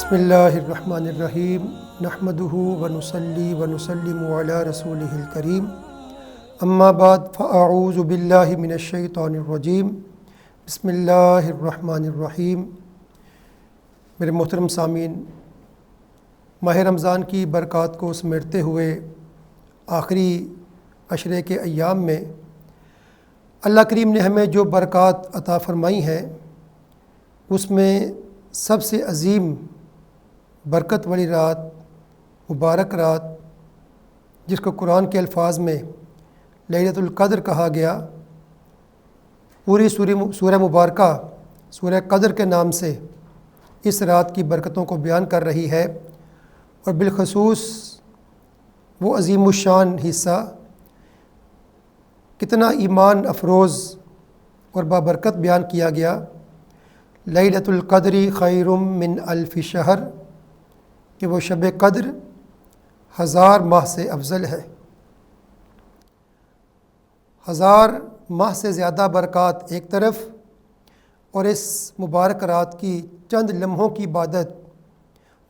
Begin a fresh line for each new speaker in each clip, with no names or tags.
بسم اللہ الرحمن الرحیم نحمدہ ونصلی ونسلم علی رسولہ الکریم اما بعد فاعوذ باللہ من الشیطان الرجیم بسم اللہ الرحمن الرحیم۔ میرے محترم سامعین، ماہ رمضان کی برکات کو سمیٹتے ہوئے آخری عشرے کے ایام میں اللہ کریم نے ہمیں جو برکات عطا فرمائی ہیں اس میں سب سے عظیم برکت والی رات، مبارک رات، جس کو قرآن کے الفاظ میں لیلۃ القدر کہا گیا، پوری سورہ مبارکہ سورہ قدر کے نام سے اس رات کی برکتوں کو بیان کر رہی ہے، اور بالخصوص وہ عظیم الشان حصہ کتنا ایمان افروز اور بابرکت بیان کیا گیا، لیلۃ القدر خیر من الف شہر، کہ وہ شب قدر 1000 ماہ سے افضل ہے۔ 1000 ماہ سے زیادہ برکات ایک طرف، اور اس مبارک رات کی چند لمحوں کی عبادت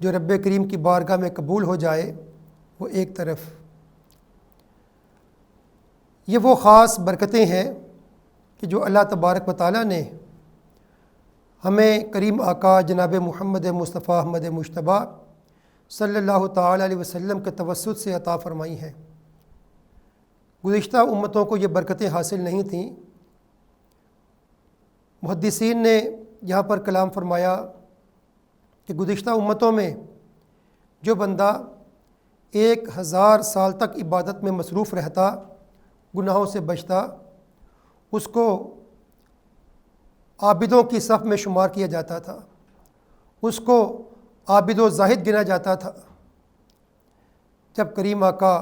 جو رب کریم کی بارگاہ میں قبول ہو جائے وہ ایک طرف۔ یہ وہ خاص برکتیں ہیں کہ جو اللہ تبارک و تعالیٰ نے ہمیں کریم آقا جناب محمد مصطفیٰ احمد مجتبیٰ صلی اللہ تعالیٰ علیہ وسلم کے توسط سے عطا فرمائی ہیں۔ گزشتہ امتوں کو یہ برکتیں حاصل نہیں تھیں۔ محدثین نے یہاں پر کلام فرمایا کہ گزشتہ امتوں میں جو بندہ 1000 سال تک عبادت میں مصروف رہتا، گناہوں سے بچتا، اس کو عابدوں کی صف میں شمار کیا جاتا تھا، اس کو عابد و زاہد گنا جاتا تھا۔ جب کریم آقا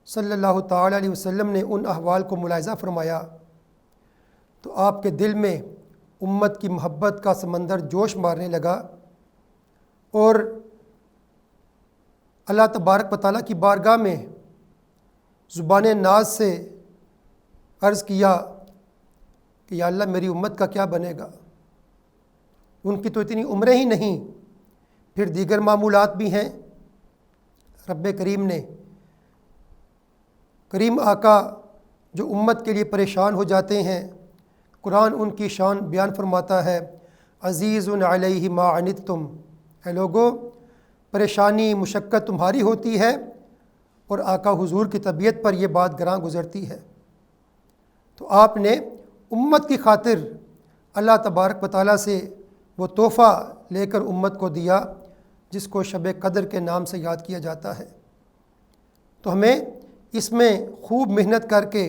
صلی اللہ تعالیٰ علیہ وسلم نے ان احوال کو ملاحظہ فرمایا تو آپ کے دل میں امت کی محبت کا سمندر جوش مارنے لگا، اور اللہ تبارک و تعالیٰ کی بارگاہ میں زبان ناز سے عرض کیا کہ یا اللہ میری امت کا کیا بنے گا، ان کی تو اتنی عمریں ہی نہیں، پھر دیگر معمولات بھی ہیں۔ رب کریم نے کریم آقا جو امت کے لیے پریشان ہو جاتے ہیں، قرآن ان کی شان بیان فرماتا ہے، عزیز علیہ ما عنتم، اے لوگو پریشانی مشقت تمہاری ہوتی ہے اور آقا حضور کی طبیعت پر یہ بات گراں گزرتی ہے، تو آپ نے امت کی خاطر اللہ تبارک و تعالیٰ سے وہ تحفہ لے کر امت کو دیا جس کو شب قدر کے نام سے یاد کیا جاتا ہے۔ تو ہمیں اس میں خوب محنت کر کے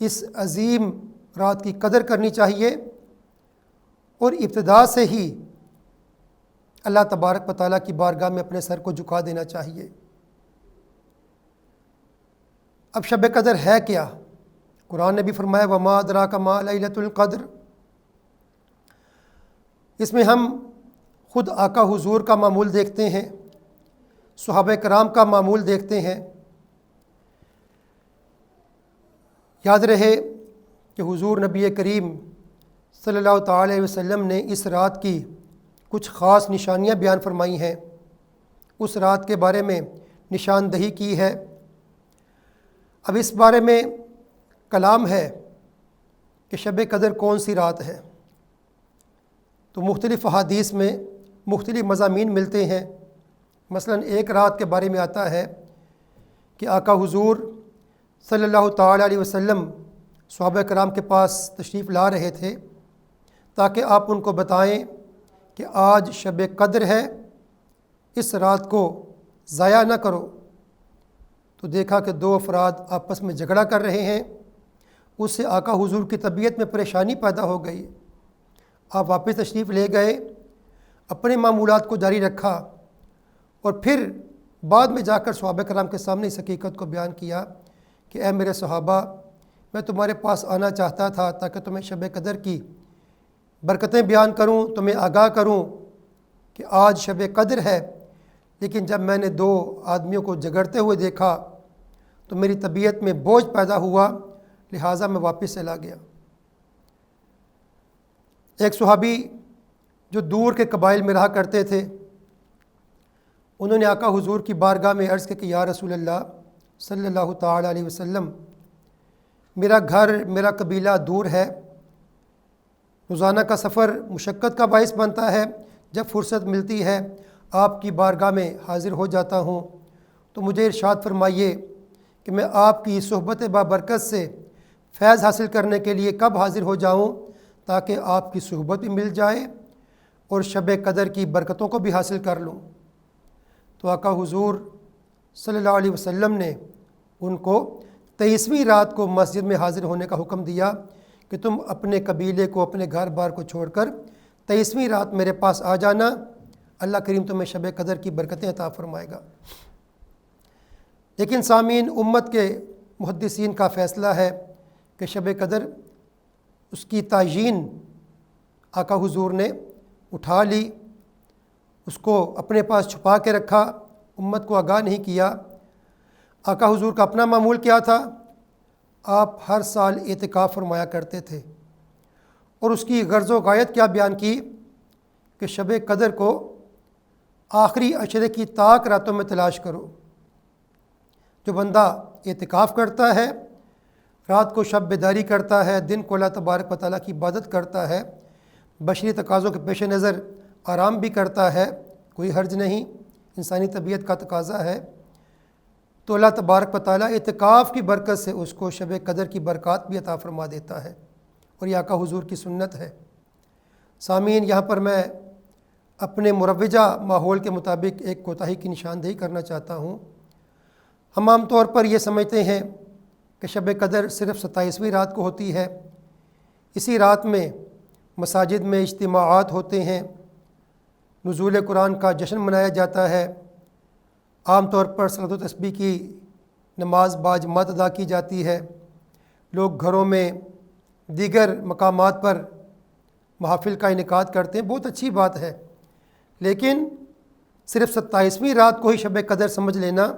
اس عظیم رات کی قدر کرنی چاہیے، اور ابتدا سے ہی اللہ تبارک و تعالیٰ کی بارگاہ میں اپنے سر کو جھکا دینا چاہیے۔ اب شب قدر ہے کیا؟ قرآن نے بھی فرمایا وما ادراک ما لیلۃ القدر۔ اس میں ہم خود آقا حضور کا معمول دیکھتے ہیں، صحابہ کرام کا معمول دیکھتے ہیں۔ یاد رہے کہ حضور نبی کریم صلی اللہ تعالیٰ علیہ وسلم نے اس رات کی کچھ خاص نشانیاں بیان فرمائی ہیں، اس رات کے بارے میں نشاندہی کی ہے۔ اب اس بارے میں کلام ہے کہ شب قدر کون سی رات ہے، تو مختلف احادیث میں مختلف مضامین ملتے ہیں۔ مثلا ایک رات کے بارے میں آتا ہے کہ آقا حضور صلی اللہ تعالیٰ علیہ وسلم صحابہ کرام کے پاس تشریف لا رہے تھے تاکہ آپ ان کو بتائیں کہ آج شب قدر ہے، اس رات کو ضائع نہ کرو۔ تو دیکھا کہ 2 افراد آپس میں جھگڑا کر رہے ہیں، اس سے آقا حضور کی طبیعت میں پریشانی پیدا ہو گئی۔ آپ واپس تشریف لے گئے، اپنے معمولات کو جاری رکھا، اور پھر بعد میں جا کر صحابہ کرام کے سامنے اس حقیقت کو بیان کیا کہ اے میرے صحابہ، میں تمہارے پاس آنا چاہتا تھا تاکہ تمہیں شب قدر کی برکتیں بیان کروں، تمہیں آگاہ کروں کہ آج شب قدر ہے، لیکن جب میں نے 2 آدمیوں کو جھگڑتے ہوئے دیکھا تو میری طبیعت میں بوجھ پیدا ہوا، لہٰذا میں واپس چلا گیا۔ ایک صحابی جو دور کے قبائل میں رہا کرتے تھے، انہوں نے آقا حضور کی بارگاہ میں عرض کہ یا رسول اللہ صلی اللہ تعالیٰ علیہ وسلم، میرا گھر، میرا قبیلہ دور ہے، روزانہ کا سفر مشقت کا باعث بنتا ہے، جب فرصت ملتی ہے آپ کی بارگاہ میں حاضر ہو جاتا ہوں، تو مجھے ارشاد فرمائیے کہ میں آپ کی صحبت بابرکت سے فیض حاصل کرنے کے لیے کب حاضر ہو جاؤں تاکہ آپ کی صحبت بھی مل جائے اور شب قدر کی برکتوں کو بھی حاصل کر لوں۔ تو آقا حضور صلی اللہ علیہ وسلم نے ان کو 23ویں رات کو مسجد میں حاضر ہونے کا حکم دیا کہ تم اپنے قبیلے کو، اپنے گھر بار کو چھوڑ کر 23ویں رات میرے پاس آ جانا، اللہ کریم تمہیں شب قدر کی برکتیں عطا فرمائے گا۔ لیکن سامعین، امت کے محدثین کا فیصلہ ہے کہ شب قدر اس کی تعیین آقا حضور نے اٹھا لی، اس کو اپنے پاس چھپا کے رکھا، امت کو آگاہ نہیں کیا۔ آقا حضور کا اپنا معمول کیا تھا؟ آپ ہر سال اعتکاف فرمایا کرتے تھے، اور اس کی غرض و غایت کیا بیان کی کہ شب قدر کو آخری عشرے کی طاق راتوں میں تلاش کرو۔ جو بندہ اعتکاف کرتا ہے، رات کو شب بیداری کرتا ہے، دن کو اللہ تبارک و تعالیٰ کی عبادت کرتا ہے، بشری تقاضوں کے پیش نظر آرام بھی کرتا ہے، کوئی حرج نہیں، انسانی طبیعت کا تقاضا ہے، تو اللہ تبارک و تعالیٰ اعتکاف کی برکت سے اس کو شب قدر کی برکات بھی عطا فرما دیتا ہے، اور یہ آقا حضور کی سنت ہے۔ سامعین، یہاں پر میں اپنے مروجہ ماحول کے مطابق ایک کوتاہی کی نشاندہی کرنا چاہتا ہوں۔ ہم عام طور پر یہ سمجھتے ہیں کہ شب قدر صرف 27ویں رات کو ہوتی ہے، اسی رات میں مساجد میں اجتماعات ہوتے ہیں، نزول قرآن کا جشن منایا جاتا ہے، عام طور پر صلاۃ و تسبیح کی نماز باجماعت ادا کی جاتی ہے، لوگ گھروں میں دیگر مقامات پر محافل کا انعقاد کرتے ہیں، بہت اچھی بات ہے، لیکن صرف 27ویں رات کو ہی شب قدر سمجھ لینا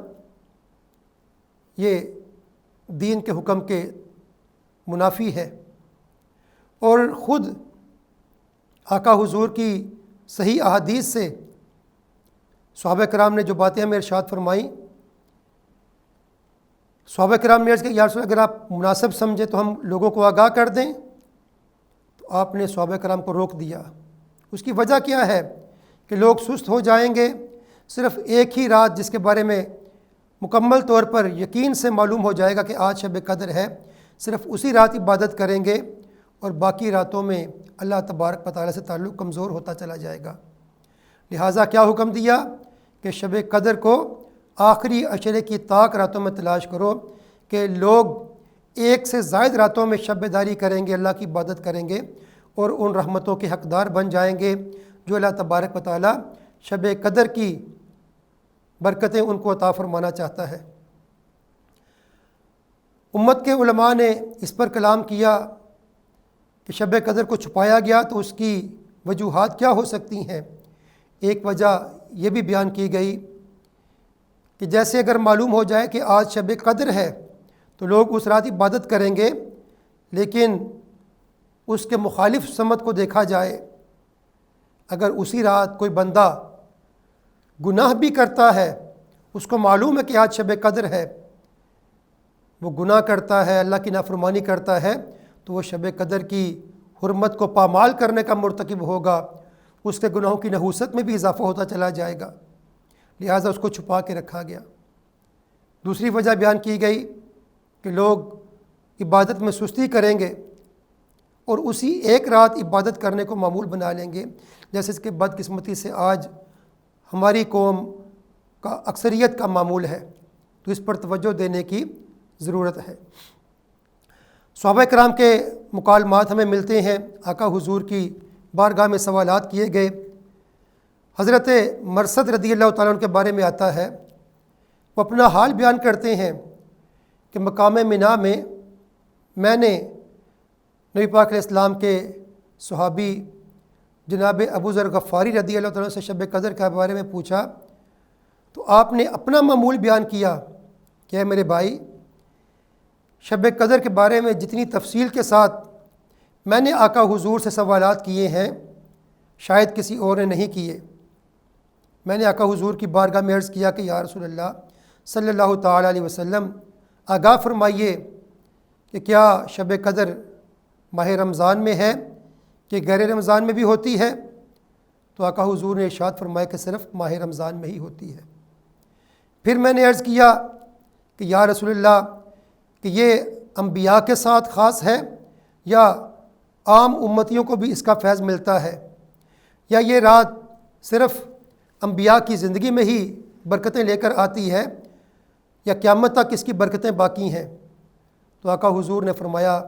یہ دین کے حکم کے منافی ہے۔ اور خود آقا حضور کی صحیح احادیث سے صحابہ کرام نے جو باتیں ہمیں ارشاد فرمائیں، صحابہ کرام نے عرض کہ یا رسول اللہ، اگر آپ مناسب سمجھیں تو ہم لوگوں کو آگاہ کر دیں، تو آپ نے صحابہ کرام کو روک دیا۔ اس کی وجہ کیا ہے کہ لوگ سست ہو جائیں گے، صرف ایک ہی رات جس کے بارے میں مکمل طور پر یقین سے معلوم ہو جائے گا کہ آج شب قدر ہے، صرف اسی رات عبادت کریں گے، اور باقی راتوں میں اللہ تبارک و تعالیٰ سے تعلق کمزور ہوتا چلا جائے گا۔ لہٰذا کیا حکم دیا کہ شب قدر کو آخری عشرے کی طاق راتوں میں تلاش کرو، کہ لوگ ایک سے زائد راتوں میں شب بیداری کریں گے، اللہ کی عبادت کریں گے، اور ان رحمتوں کے حقدار بن جائیں گے جو اللہ تبارک و تعالیٰ شب قدر کی برکتیں ان کو عطا فرمانا چاہتا ہے۔ امت کے علماء نے اس پر کلام کیا کہ شب قدر کو چھپایا گیا تو اس کی وجوہات کیا ہو سکتی ہیں۔ ایک وجہ یہ بھی بیان کی گئی کہ جیسے اگر معلوم ہو جائے کہ آج شب قدر ہے تو لوگ اس رات عبادت کریں گے، لیکن اس کے مخالف سمت کو دیکھا جائے، اگر اسی رات کوئی بندہ گناہ بھی کرتا ہے، اس کو معلوم ہے کہ آج شب قدر ہے، وہ گناہ کرتا ہے، اللہ کی نافرمانی کرتا ہے، تو وہ شب قدر کی حرمت کو پامال کرنے کا مرتکب ہوگا، اس کے گناہوں کی نحوست میں بھی اضافہ ہوتا چلا جائے گا، لہٰذا اس کو چھپا کے رکھا گیا۔ دوسری وجہ بیان کی گئی کہ لوگ عبادت میں سستی کریں گے اور اسی ایک رات عبادت کرنے کو معمول بنا لیں گے، جیسے اس کے بدقسمتی سے آج ہماری قوم کا اکثریت کا معمول ہے، تو اس پر توجہ دینے کی ضرورت ہے۔ صحابہ کرام کے مکالمات ہمیں ملتے ہیں، آقا حضور کی بارگاہ میں سوالات کیے گئے۔ حضرت مرثد رضی اللہ تعالیٰ عنہ کے بارے میں آتا ہے، وہ اپنا حال بیان کرتے ہیں کہ مقام منا میں نے نبی پاک علیہ السلام کے صحابی جناب ابو ذر غفاری رضی اللہ تعالیٰ سے شب قدر کے بارے میں پوچھا، تو آپ نے اپنا معمول بیان کیا کہ اے میرے بھائی، شب قدر کے بارے میں جتنی تفصیل کے ساتھ میں نے آقا حضور سے سوالات کیے ہیں، شاید کسی اور نے نہیں کیے۔ میں نے آقا حضور کی بارگاہ میں عرض کیا کہ یا رسول اللہ صلی اللہ تعالیٰ علیہ وسلم، آگاہ فرمائیے کہ کیا شب قدر ماہ رمضان میں ہے کہ غیر رمضان میں بھی ہوتی ہے؟ تو آقا حضور نے ارشاد فرمایا کہ صرف ماہ رمضان میں ہی ہوتی ہے۔ پھر میں نے عرض کیا کہ یا رسول اللہ کہ یہ انبیاء کے ساتھ خاص ہے یا عام امتیوں کو بھی اس کا فیض ملتا ہے، یا یہ رات صرف انبیاء کی زندگی میں ہی برکتیں لے کر آتی ہے یا قیامت تک اس کی برکتیں باقی ہیں؟ تو آقا حضور نے فرمایا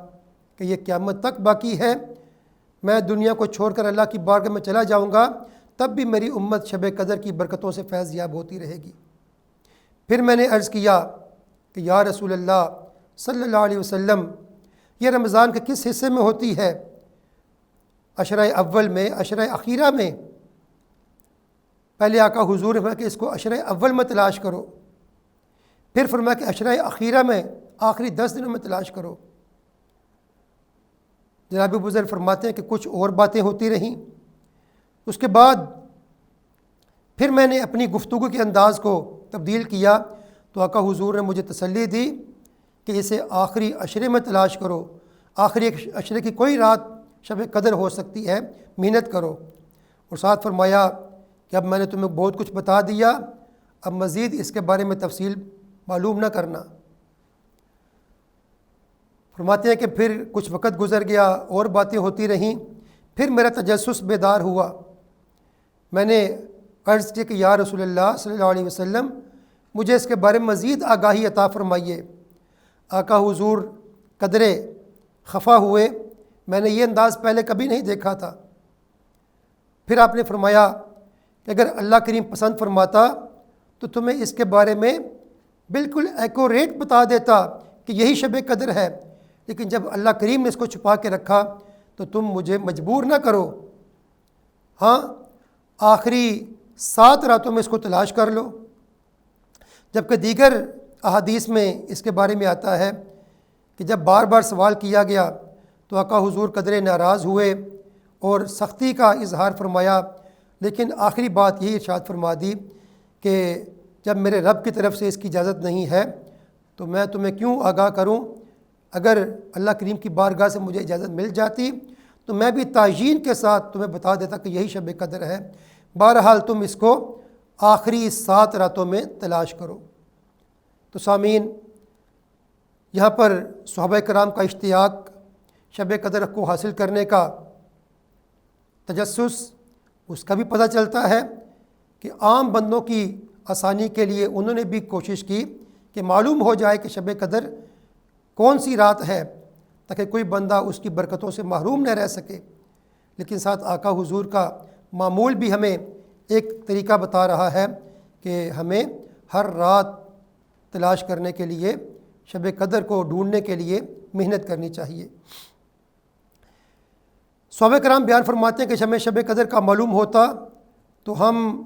کہ یہ قیامت تک باقی ہے، میں دنیا کو چھوڑ کر اللہ کی بارگاہ میں چلا جاؤں گا تب بھی میری امت شب قدر کی برکتوں سے فیض یاب ہوتی رہے گی۔ پھر میں نے عرض کیا کہ یا رسول اللہ صلی اللہ علیہ وسلم، یہ رمضان کے کس حصے میں ہوتی ہے؟ عشرہ اول میں، عشرہ اخیرہ میں؟ پہلے آقا حضور نے فرمایا کہ اس کو عشرہ اول میں تلاش کرو، پھر فرمایا کہ عشرہ اخیرہ میں، آخری 10 دنوں میں تلاش کرو۔ جناب بزرگ فرماتے ہیں کہ کچھ اور باتیں ہوتی رہیں۔ اس کے بعد پھر میں نے اپنی گفتگو کے انداز کو تبدیل کیا تو آقا حضور نے مجھے تسلی دی کہ اسے آخری عشرے میں تلاش کرو، آخری عشرے کی کوئی رات شب قدر ہو سکتی ہے، محنت کرو۔ اور ساتھ فرمایا کہ اب میں نے تمہیں بہت کچھ بتا دیا، اب مزید اس کے بارے میں تفصیل معلوم نہ کرنا۔ فرماتے ہیں کہ پھر کچھ وقت گزر گیا، اور باتیں ہوتی رہیں، پھر میرا تجسس بیدار ہوا۔ میں نے عرض کی کہ یا رسول اللہ صلی اللہ علیہ وسلم، مجھے اس کے بارے میں مزید آگاہی عطا فرمائیے۔ آقا حضور قدرے خفا ہوئے، میں نے یہ انداز پہلے کبھی نہیں دیکھا تھا۔ پھر آپ نے فرمایا کہ اگر اللہ کریم پسند فرماتا تو تمہیں اس کے بارے میں بالکل ایکوریٹ بتا دیتا کہ یہی شب قدر ہے، لیکن جب اللہ کریم نے اس کو چھپا کے رکھا تو تم مجھے مجبور نہ کرو، ہاں آخری 7 راتوں میں اس کو تلاش کر لو۔ جبکہ دیگر احادیث میں اس کے بارے میں آتا ہے کہ جب بار بار سوال کیا گیا تو آقا حضور قدرے ناراض ہوئے اور سختی کا اظہار فرمایا، لیکن آخری بات یہی ارشاد فرما دی کہ جب میرے رب کی طرف سے اس کی اجازت نہیں ہے تو میں تمہیں کیوں آگاہ کروں؟ اگر اللہ کریم کی بارگاہ سے مجھے اجازت مل جاتی تو میں بھی تعیین کے ساتھ تمہیں بتا دیتا کہ یہی شب قدر ہے۔ بہرحال تم اس کو آخری 7 راتوں میں تلاش کرو۔ تو سامعین، یہاں پر صحابہ کرام کا اشتیاق شب قدر کو حاصل کرنے کا، تجسس، اس کا بھی پتہ چلتا ہے کہ عام بندوں کی آسانی کے لیے انہوں نے بھی کوشش کی کہ معلوم ہو جائے کہ شب قدر کون سی رات ہے تاکہ کوئی بندہ اس کی برکتوں سے محروم نہ رہ سکے۔ لیکن ساتھ آقا حضور کا معمول بھی ہمیں ایک طریقہ بتا رہا ہے کہ ہمیں ہر رات تلاش کرنے کے لیے، شب قدر کو ڈھونڈنے کے لیے محنت کرنی چاہیے۔ صحابہ کرام بیان فرماتے ہیں کہ ہمیں شب قدر کا معلوم ہوتا تو ہم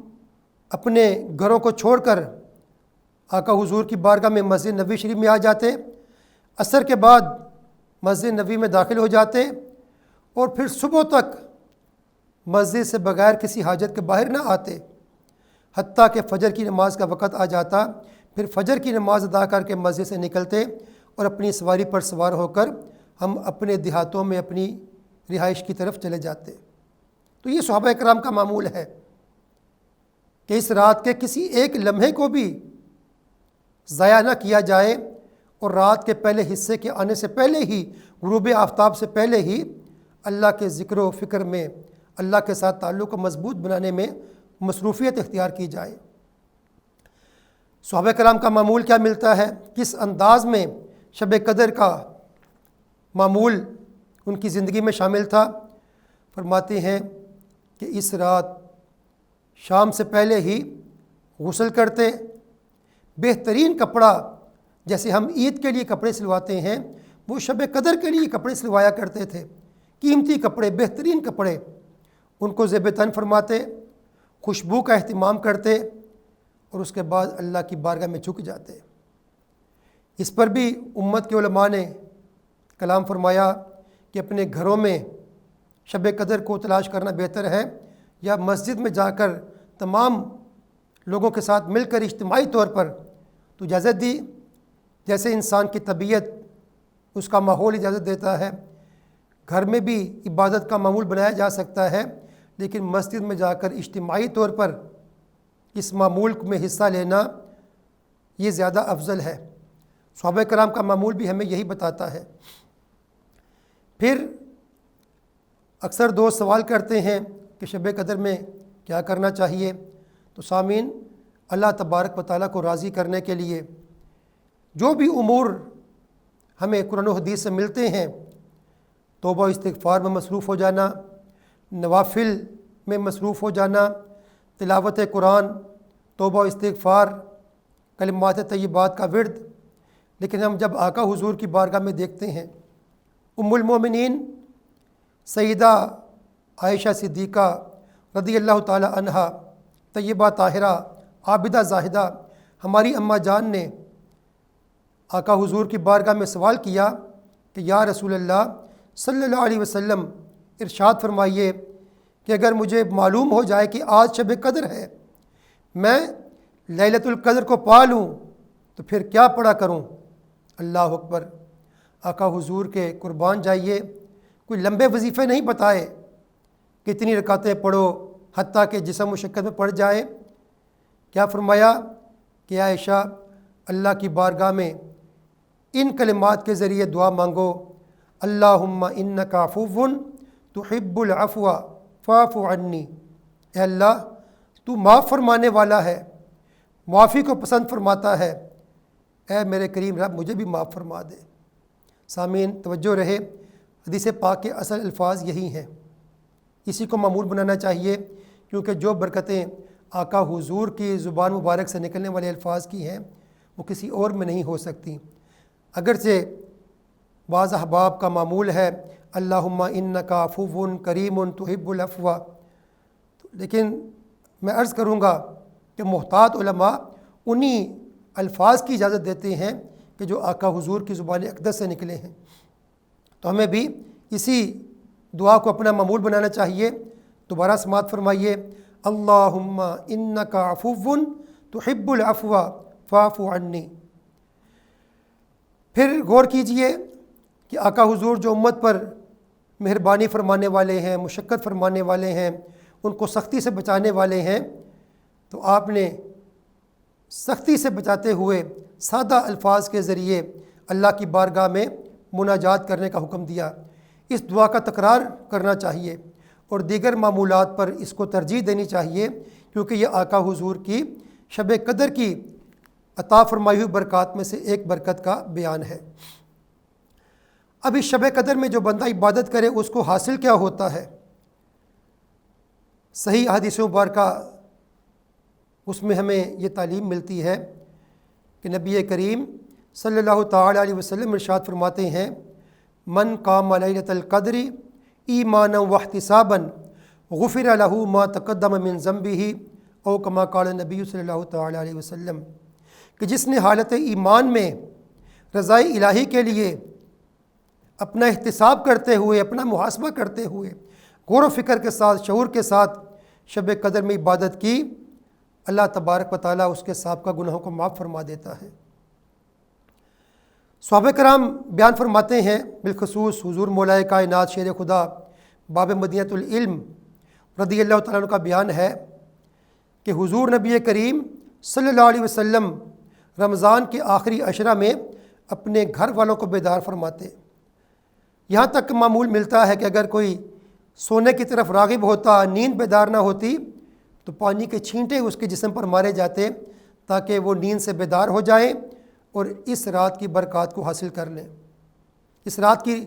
اپنے گھروں کو چھوڑ کر آقا حضور کی بارگاہ میں مسجد نبوی شریف میں آ جاتے، عصر کے بعد مسجد نبوی میں داخل ہو جاتے اور پھر صبح تک مسجد سے بغیر کسی حاجت کے باہر نہ آتے، حتیٰ کہ فجر کی نماز کا وقت آ جاتا، پھر فجر کی نماز ادا کر کے مسجد سے نکلتے اور اپنی سواری پر سوار ہو کر ہم اپنے دیہاتوں میں اپنی رہائش کی طرف چلے جاتے۔ تو یہ صحابہ کرام کا معمول ہے کہ اس رات کے کسی ایک لمحے کو بھی ضائع نہ کیا جائے، اور رات کے پہلے حصے کے آنے سے پہلے ہی، غروب آفتاب سے پہلے ہی اللہ کے ذکر و فکر میں، اللہ کے ساتھ تعلق کو مضبوط بنانے میں مصروفیت اختیار کی جائے۔ صحابہ کرام کا معمول کیا ملتا ہے، کس انداز میں شب قدر کا معمول ان کی زندگی میں شامل تھا؟ فرماتے ہیں کہ اس رات شام سے پہلے ہی غسل کرتے، بہترین کپڑا، جیسے ہم عید کے لیے کپڑے سلواتے ہیں، وہ شب قدر کے لیے کپڑے سلوایا کرتے تھے، قیمتی کپڑے، بہترین کپڑے، ان کو زیب تن فرماتے، خوشبو کا اہتمام کرتے اور اس کے بعد اللہ کی بارگاہ میں جھک جاتے۔ اس پر بھی امت کے علماء نے کلام فرمایا کہ اپنے گھروں میں شب قدر کو تلاش کرنا بہتر ہے، یا مسجد میں جا کر تمام لوگوں کے ساتھ مل کر اجتماعی طور پر تو اجازت دی، جیسے انسان کی طبیعت اس کا ماحول اجازت دیتا ہے۔ گھر میں بھی عبادت کا معمول بنایا جا سکتا ہے، لیکن مسجد میں جا کر اجتماعی طور پر اس معمول میں حصہ لینا یہ زیادہ افضل ہے۔ صحابہ کرام کا معمول بھی ہمیں یہی بتاتا ہے۔ پھر اکثر دوست سوال کرتے ہیں کہ شب قدر میں کیا کرنا چاہیے؟ تو سامعین، اللہ تبارک و تعالیٰ کو راضی کرنے کے لیے جو بھی امور ہمیں قرآن و حدیث سے ملتے ہیں، توبہ استغفار میں مصروف ہو جانا، نوافل میں مصروف ہو جانا، تلاوت قرآن، توبہ استغفار، کلمات طیبات کا ورد۔ لیکن ہم جب آقا حضور کی بارگاہ میں دیکھتے ہیں، ام المومنین سیدہ عائشہ صدیقہ رضی اللہ تعالی عنہا، طیبہ طاہرہ عابدہ زاہدہ ہماری اماں جان نے آقا حضور کی بارگاہ میں سوال کیا کہ یا رسول اللہ صلی اللہ علیہ وسلم، ارشاد فرمائیے کہ اگر مجھے معلوم ہو جائے کہ آج شب قدر ہے، میں لیلۃ القدر کو پا لوں، تو پھر کیا پڑھا کروں؟ اللہ اکبر! آقا حضور کے قربان جائیے، کوئی لمبے وظیفے نہیں بتائے کہ اتنی رکعتیں پڑھو حتیٰ کہ جسم مشقت میں پڑ جائے۔ کیا فرمایا کہ عائشہ، اللہ کی بارگاہ میں ان کلمات کے ذریعے دعا مانگو، اللہم انک عفو تحب العفو فاعف عنی، اے اللہ تو معاف فرمانے والا ہے، معافی کو پسند فرماتا ہے، اے میرے کریم رب مجھے بھی معاف فرما دے۔ سامعین توجہ رہے، حدیث پاک کے اصل الفاظ یہی ہیں، اسی کو معمول بنانا چاہیے، کیونکہ جو برکتیں آقا حضور کی زبان مبارک سے نکلنے والے الفاظ کی ہیں وہ کسی اور میں نہیں ہو سکتی۔ اگرچہ بعض احباب کا معمول ہے اللہم انک عفو کریم تحب العفو، لیکن میں عرض کروں گا کہ محتاط علماء انہی الفاظ کی اجازت دیتے ہیں کہ جو آقا حضور کی زبان اقدس سے نکلے ہیں، تو ہمیں بھی اسی دعا کو اپنا معمول بنانا چاہیے۔ دوبارہ سماعت فرمائیے، اللہم انک عفو تحب العفو فاعف عنی۔ پھر غور کیجئے کہ آقا حضور جو امت پر مہربانی فرمانے والے ہیں، مشقت فرمانے والے ہیں، ان کو سختی سے بچانے والے ہیں، تو آپ نے سختی سے بچاتے ہوئے سادہ الفاظ کے ذریعے اللہ کی بارگاہ میں مناجات کرنے کا حکم دیا۔ اس دعا کا تکرار کرنا چاہیے اور دیگر معمولات پر اس کو ترجیح دینی چاہیے، کیونکہ یہ آقا حضور کی شب قدر کی عطا فرمائی ہوئی برکات میں سے ایک برکت کا بیان ہے۔ اب اس شب قدر میں جو بندہ عبادت کرے اس کو حاصل کیا ہوتا ہے؟ صحیح احادیث مبارکہ اس میں ہمیں یہ تعلیم ملتی ہے کہ نبی کریم صلی اللہ تعالی علیہ وسلم ارشاد فرماتے ہیں، من قام لیلۃ القدر ایمانا واحتسابا غفر له ما تقدم من ذنبه او کما قال نبی صلی اللہ تعالی علیہ وسلم، کہ جس نے حالت ایمان میں رضائے الہی کے لیے اپنا احتساب کرتے ہوئے، اپنا محاسبہ کرتے ہوئے، غور و فکر کے ساتھ، شعور کے ساتھ شب قدر میں عبادت کی، اللہ تبارک و تعالیٰ اس کے سابقہ گناہوں کو معاف فرما دیتا ہے۔ صحابہ کرام بیان فرماتے ہیں، بالخصوص حضور مولا کائنات شیر خدا باب مدینۃ العلم رضی اللہ تعالیٰ عنہ کا بیان ہے کہ حضور نبی کریم صلی اللہ علیہ وسلم رمضان کے آخری عشرہ میں اپنے گھر والوں کو بیدار فرماتے، یہاں تک معمول ملتا ہے کہ اگر کوئی سونے کی طرف راغب ہوتا، نیند بیدار نہ ہوتی، تو پانی کے چھینٹے اس کے جسم پر مارے جاتے تاکہ وہ نیند سے بیدار ہو جائیں اور اس رات کی برکات کو حاصل کر لیں، اس رات کی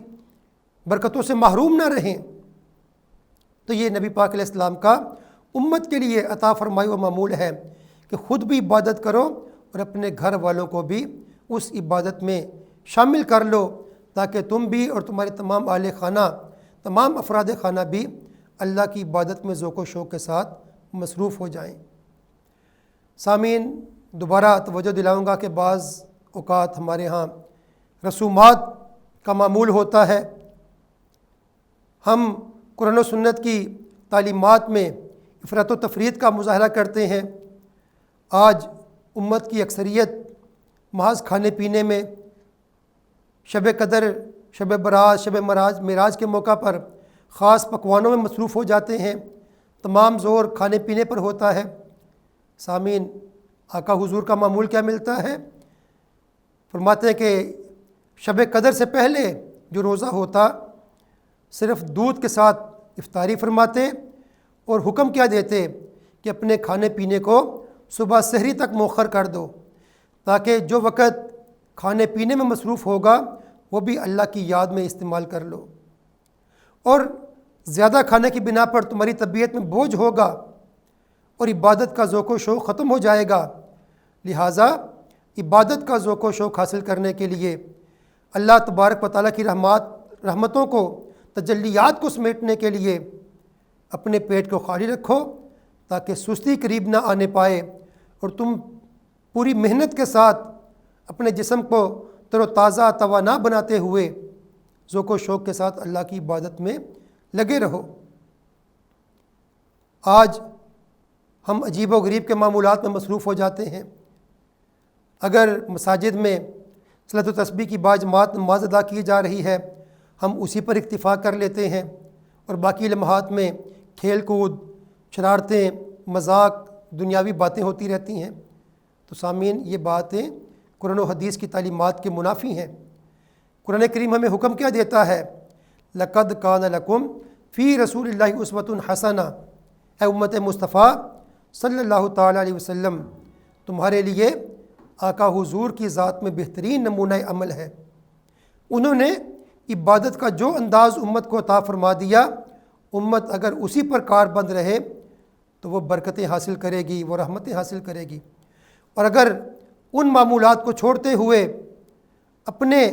برکتوں سے محروم نہ رہیں۔ تو یہ نبی پاک علیہ السلام کا امت کے لیے عطا فرمائی و معمول ہے کہ خود بھی عبادت کرو اور اپنے گھر والوں کو بھی اس عبادت میں شامل کر لو، تاکہ تم بھی اور تمہارے تمام اہل خانہ، تمام افراد خانہ بھی اللہ کی عبادت میں ذوق و شوق کے ساتھ مصروف ہو جائیں۔ سامعین دوبارہ توجہ دلاؤں گا کہ بعض اوقات ہمارے ہاں رسومات کا معمول ہوتا ہے، ہم قرآن و سنت کی تعلیمات میں افراط و تفریط کا مظاہرہ کرتے ہیں۔ آج امت کی اکثریت محض کھانے پینے میں، شب قدر، شب برات، شب معراج کے موقع پر خاص پکوانوں میں مصروف ہو جاتے ہیں، تمام زور کھانے پینے پر ہوتا ہے۔ سامعین، آقا حضور کا معمول کیا ملتا ہے؟ فرماتے ہیں کہ شب قدر سے پہلے جو روزہ ہوتا صرف دودھ کے ساتھ افطاری فرماتے اور حکم کیا دیتے کہ اپنے کھانے پینے کو صبح سحری تک مؤخر کر دو، تاکہ جو وقت کھانے پینے میں مصروف ہوگا وہ بھی اللہ کی یاد میں استعمال کر لو، اور زیادہ کھانے کی بنا پر تمہاری طبیعت میں بوجھ ہوگا اور عبادت کا ذوق و شوق ختم ہو جائے گا۔ لہٰذا عبادت کا ذوق و شوق حاصل کرنے کے لیے، اللہ تبارک و تعالیٰ کی رحمتوں کو، تجلیات کو سمیٹنے کے لیے اپنے پیٹ کو خالی رکھو، تاکہ سستی قریب نہ آنے پائے اور تم پوری محنت کے ساتھ اپنے جسم کو تر و تازہ توانا بناتے ہوئے ذوق و شوق کے ساتھ اللہ کی عبادت میں لگے رہو۔ آج ہم عجیب و غریب کے معمولات میں مصروف ہو جاتے ہیں۔ اگر مساجد میں صلاۃ و تسبیح کی باجماعت نماز ادا کی جا رہی ہے، ہم اسی پر اکتفا کر لیتے ہیں، اور باقی لمحات میں کھیل کود، شرارتیں، مذاق، دنیاوی باتیں ہوتی رہتی ہیں۔ تو سامعین، یہ باتیں قرآن و حدیث کی تعلیمات کے منافی ہیں۔ قرآن کریم ہمیں حکم کیا دیتا ہے؟ لَقَدْ كَانَ لَكُمْ فِي رَسُولِ اللَّهِ أُسْوَةٌ حَسَنَةٌ، اے امت مصطفیٰ صلی اللہ تعالیٰ علیہ وسلم، تمہارے لیے آقا حضور کی ذات میں بہترین نمونہ عمل ہے۔ انہوں نے عبادت کا جو انداز امت کو عطا فرما دیا، امت اگر اسی پر کاربند رہے تو وہ برکتیں حاصل کرے گی، وہ رحمتیں حاصل کرے گی۔ اور اگر ان معمولات کو چھوڑتے ہوئے اپنے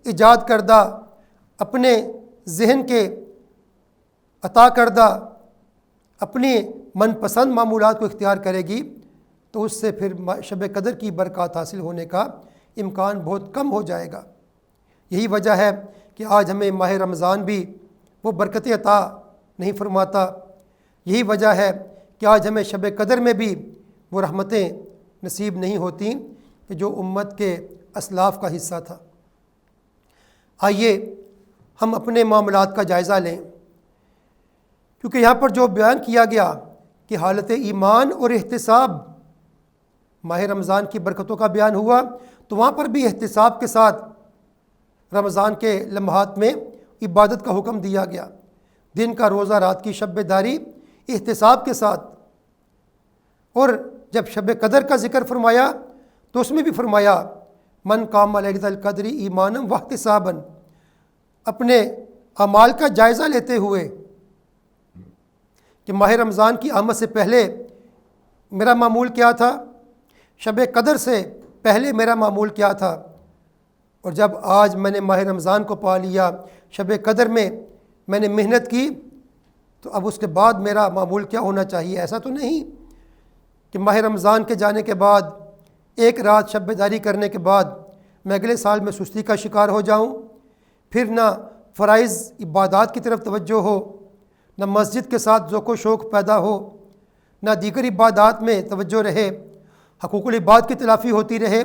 ایجاد کردہ، اپنے ذہن کے عطا کردہ، اپنی من پسند معمولات کو اختیار کرے گی، تو اس سے پھر شب قدر کی برکات حاصل ہونے کا امکان بہت کم ہو جائے گا۔ یہی وجہ ہے کہ آج ہمیں ماہ رمضان بھی وہ برکتیں عطا نہیں فرماتا۔ یہی وجہ ہے کہ آج ہمیں شب قدر میں بھی وہ رحمتیں نصیب نہیں ہوتیں کہ جو امت کے اسلاف کا حصہ تھا۔ آئیے ہم اپنے معاملات کا جائزہ لیں، کیونکہ یہاں پر جو بیان کیا گیا کہ حالت ایمان اور احتساب ماہ رمضان کی برکتوں کا بیان ہوا، تو وہاں پر بھی احتساب کے ساتھ رمضان کے لمحات میں عبادت کا حکم دیا گیا۔ دن کا روزہ، رات کی شب داری، احتساب کے ساتھ۔ اور جب شب قدر کا ذکر فرمایا تو اس میں بھی فرمایا من قام لیلۃ القدر ایمانا واحتسابا، اپنے اعمال کا جائزہ لیتے ہوئے کہ ماہ رمضان کی آمد سے پہلے میرا معمول کیا تھا، شب قدر سے پہلے میرا معمول کیا تھا، اور جب آج میں نے ماہ رمضان کو پا لیا، شب قدر میں میں نے محنت کی، تو اب اس کے بعد میرا معمول کیا ہونا چاہیے؟ ایسا تو نہیں کہ ماہ رمضان کے جانے کے بعد ایک رات شب بیداری کرنے کے بعد میں اگلے سال میں سستی کا شکار ہو جاؤں، پھر نہ فرائض عبادات کی طرف توجہ ہو، نہ مسجد کے ساتھ ذوق و شوق پیدا ہو، نہ دیگر عبادات میں توجہ رہے، حقوق العباد کی تلافی ہوتی رہے،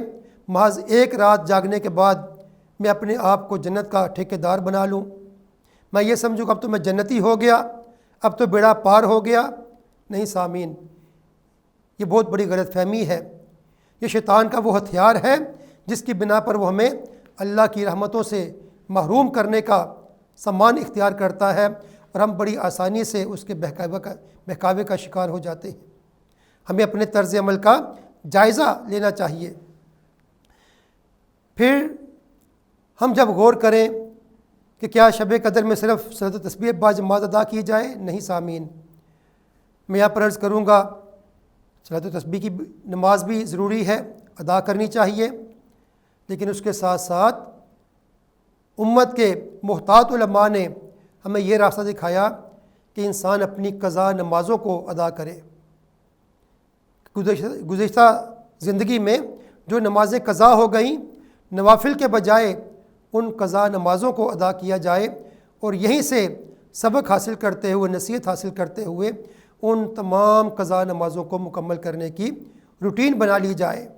محض ایک رات جاگنے کے بعد میں اپنے آپ کو جنت کا ٹھیکیدار بنا لوں، میں یہ سمجھوں کہ اب تو میں جنتی ہو گیا، اب تو بیڑا پار ہو گیا۔ نہیں سامعین، یہ بہت بڑی غلط فہمی ہے۔ یہ شیطان کا وہ ہتھیار ہے جس کی بنا پر وہ ہمیں اللہ کی رحمتوں سے محروم کرنے کا سامان اختیار کرتا ہے، اور ہم بڑی آسانی سے اس کے بہکاوے کا شکار ہو جاتے ہیں۔ ہمیں اپنے طرز عمل کا جائزہ لینا چاہیے۔ پھر ہم جب غور کریں کہ کیا شب قدر میں صرف صلاۃ و تسبیح باجماعت ادا کی جائے؟ نہیں سامعین، میں یہاں پر عرض کروں گا صلاۃ و تسبیح کی نماز بھی ضروری ہے، ادا کرنی چاہیے، لیکن اس کے ساتھ ساتھ امت کے محتاط علماء نے ہمیں یہ راستہ دکھایا کہ انسان اپنی قضا نمازوں کو ادا کرے۔ گزشتہ زندگی میں جو نمازیں قضا ہو گئیں، نوافل کے بجائے ان قضا نمازوں کو ادا کیا جائے، اور یہیں سے سبق حاصل کرتے ہوئے، نصیحت حاصل کرتے ہوئے ان تمام قضا نمازوں کو مکمل کرنے کی روٹین بنا لی جائے۔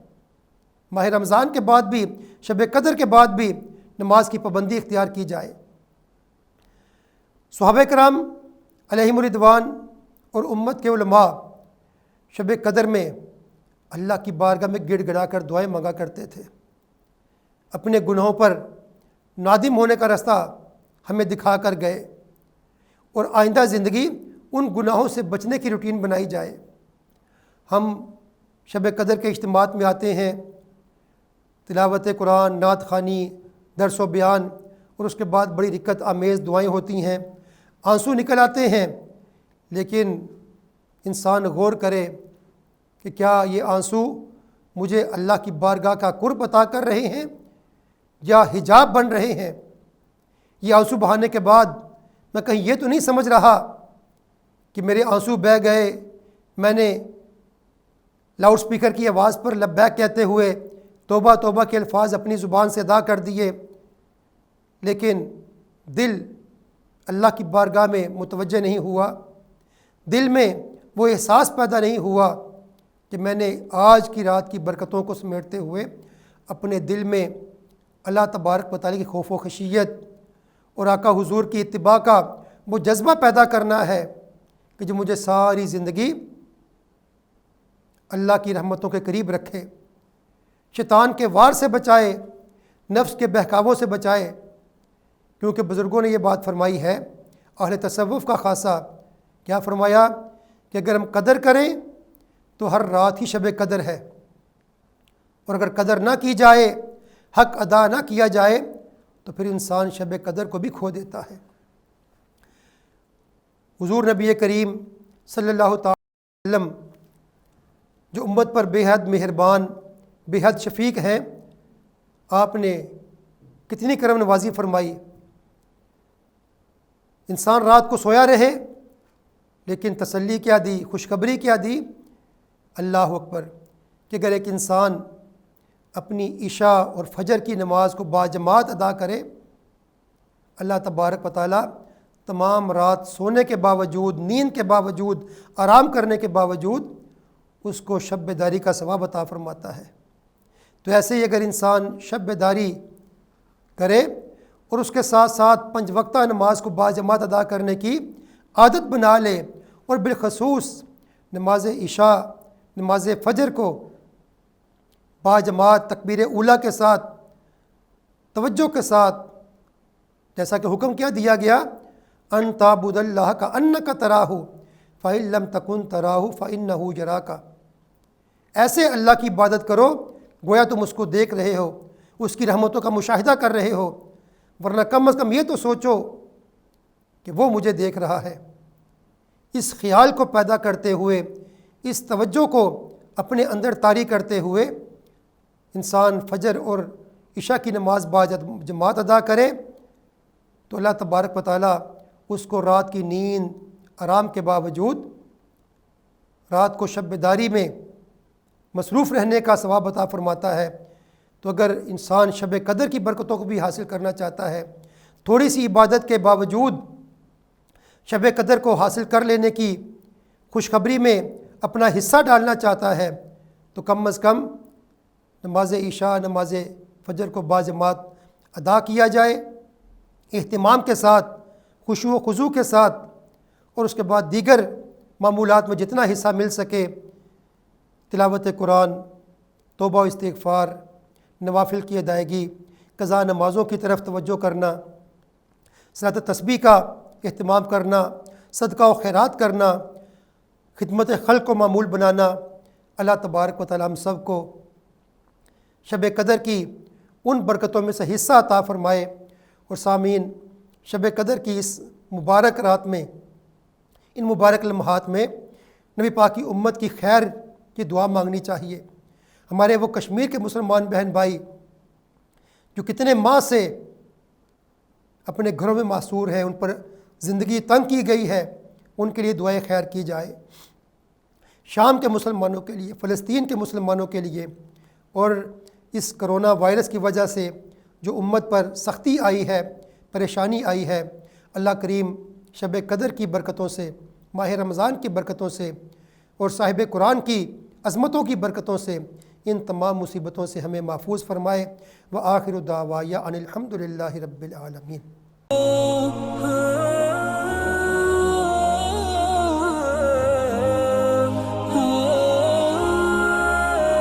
ماہ رمضان کے بعد بھی، شب قدر کے بعد بھی نماز کی پابندی اختیار کی جائے۔ صحابہ کرام علیہم الرضوان اور امت کے علماء شب قدر میں اللہ کی بارگاہ میں گڑ گڑا کر دعائیں مانگا کرتے تھے۔ اپنے گناہوں پر نادم ہونے کا راستہ ہمیں دکھا کر گئے، اور آئندہ زندگی ان گناہوں سے بچنے کی روٹین بنائی جائے۔ ہم شب قدر کے اجتماعات میں آتے ہیں، تلاوت قرآن، نعت خوانی، درس و بیان، اور اس کے بعد بڑی رکت آمیز دعائیں ہوتی ہیں، آنسو نکل آتے ہیں، لیکن انسان غور کرے کہ کیا یہ آنسو مجھے اللہ کی بارگاہ کا قرب عطا کر رہے ہیں یا حجاب بن رہے ہیں؟ یہ آنسو بہانے کے بعد میں کہیں یہ تو نہیں سمجھ رہا کہ میرے آنسو بہہ گئے، میں نے لاؤڈ سپیکر کی آواز پر لبیک کہتے ہوئے توبہ توبہ کے الفاظ اپنی زبان سے ادا کر دیے، لیکن دل اللہ کی بارگاہ میں متوجہ نہیں ہوا، دل میں وہ احساس پیدا نہیں ہوا کہ میں نے آج کی رات کی برکتوں کو سمیٹتے ہوئے اپنے دل میں اللہ تبارک و تعالیٰ کی خوف و خشیت اور آقا حضور کی اتباع کا وہ جذبہ پیدا کرنا ہے کہ جو مجھے ساری زندگی اللہ کی رحمتوں کے قریب رکھے، شیطان کے وار سے بچائے، نفس کے بہکاووں سے بچائے۔ کیونکہ بزرگوں نے یہ بات فرمائی ہے، اہل تصوف کا خاصہ کیا فرمایا کہ اگر ہم قدر کریں تو ہر رات ہی شب قدر ہے، اور اگر قدر نہ کی جائے، حق ادا نہ کیا جائے، تو پھر انسان شب قدر کو بھی کھو دیتا ہے۔ حضور نبی کریم صلی اللہ تعالی وسلم جو امت پر بے حد مہربان، بے حد شفیق ہیں، آپ نے کتنی کرم نوازی فرمائی۔ انسان رات کو سویا رہے، لیکن تسلی کیا دی، خوشخبری کیا دی، اللہ اکبر، کہ اگر ایک انسان اپنی عشاء اور فجر کی نماز کو باجماعت ادا کرے، اللہ تبارک و تعالیٰ تمام رات سونے کے باوجود، نیند کے باوجود، آرام کرنے کے باوجود اس کو شب بیداری کا ثواب عطا فرماتا ہے۔ تو ایسے ہی اگر انسان شب بیداری کرے اور اس کے ساتھ ساتھ 5 وقتہ نماز کو باجماعت ادا کرنے کی عادت بنا لے، اور بالخصوص نماز عشاء، نماز فجر کو باجماعت تکبیر اولیٰ کے ساتھ، توجہ کے ساتھ، جیسا کہ حکم کیا دیا گیا، ان تعبد اللہ کانک تراہ فإن لم تکن تراہ فإنہ یراک، ایسے اللہ کی عبادت کرو گویا تم اس کو دیکھ رہے ہو، اس کی رحمتوں کا مشاہدہ کر رہے ہو، ورنہ کم از کم یہ تو سوچو کہ وہ مجھے دیکھ رہا ہے۔ اس خیال کو پیدا کرتے ہوئے، اس توجہ کو اپنے اندر طاری کرتے ہوئے انسان فجر اور عشاء کی نماز باجماعت ادا کرے تو اللہ تبارک و تعالیٰ اس کو رات کی نیند آرام کے باوجود رات کو شب بیداری میں مصروف رہنے کا ثواب عطا فرماتا ہے۔ تو اگر انسان شب قدر کی برکتوں کو بھی حاصل کرنا چاہتا ہے، تھوڑی سی عبادت کے باوجود شب قدر کو حاصل کر لینے کی خوشخبری میں اپنا حصہ ڈالنا چاہتا ہے، تو کم از کم نماز عشاء، نماز فجر کو باجماعت ادا کیا جائے، اہتمام کے ساتھ، خشوع و خضوع کے ساتھ، اور اس کے بعد دیگر معمولات میں جتنا حصہ مل سکے، تلاوت قرآن، توبہ و استغفار، نوافل کی ادائیگی، قضا نمازوں کی طرف توجہ کرنا، صلاۃ تسبیح کا اہتمام کرنا، صدقہ و خیرات کرنا، خدمت خلق کو معمول بنانا۔ اللہ تبارک و تعالیٰ ہم سب کو شب قدر کی ان برکتوں میں سے حصہ عطا فرمائے۔ اور سامعین، شب قدر کی اس مبارک رات میں، ان مبارک لمحات میں نبی پاک کی امت کی خیر کی دعا مانگنی چاہیے۔ ہمارے وہ کشمیر کے مسلمان بہن بھائی جو کتنے ماہ سے اپنے گھروں میں محصور ہیں، ان پر زندگی تنگ کی گئی ہے، ان کے لیے دعائیں خیر کی جائے۔ شام کے مسلمانوں کے لیے، فلسطین کے مسلمانوں کے لیے، اور اس کرونا وائرس کی وجہ سے جو امت پر سختی آئی ہے، پریشانی آئی ہے، اللہ کریم شب قدر کی برکتوں سے ماہ رمضان کی برکتوں سے اور صاحب قرآن کی عظمتوں کی برکتوں سے ان تمام مصیبتوں سے ہمیں محفوظ فرمائے۔ وآخر دعوایا ان الحمد للہ رب العالمین۔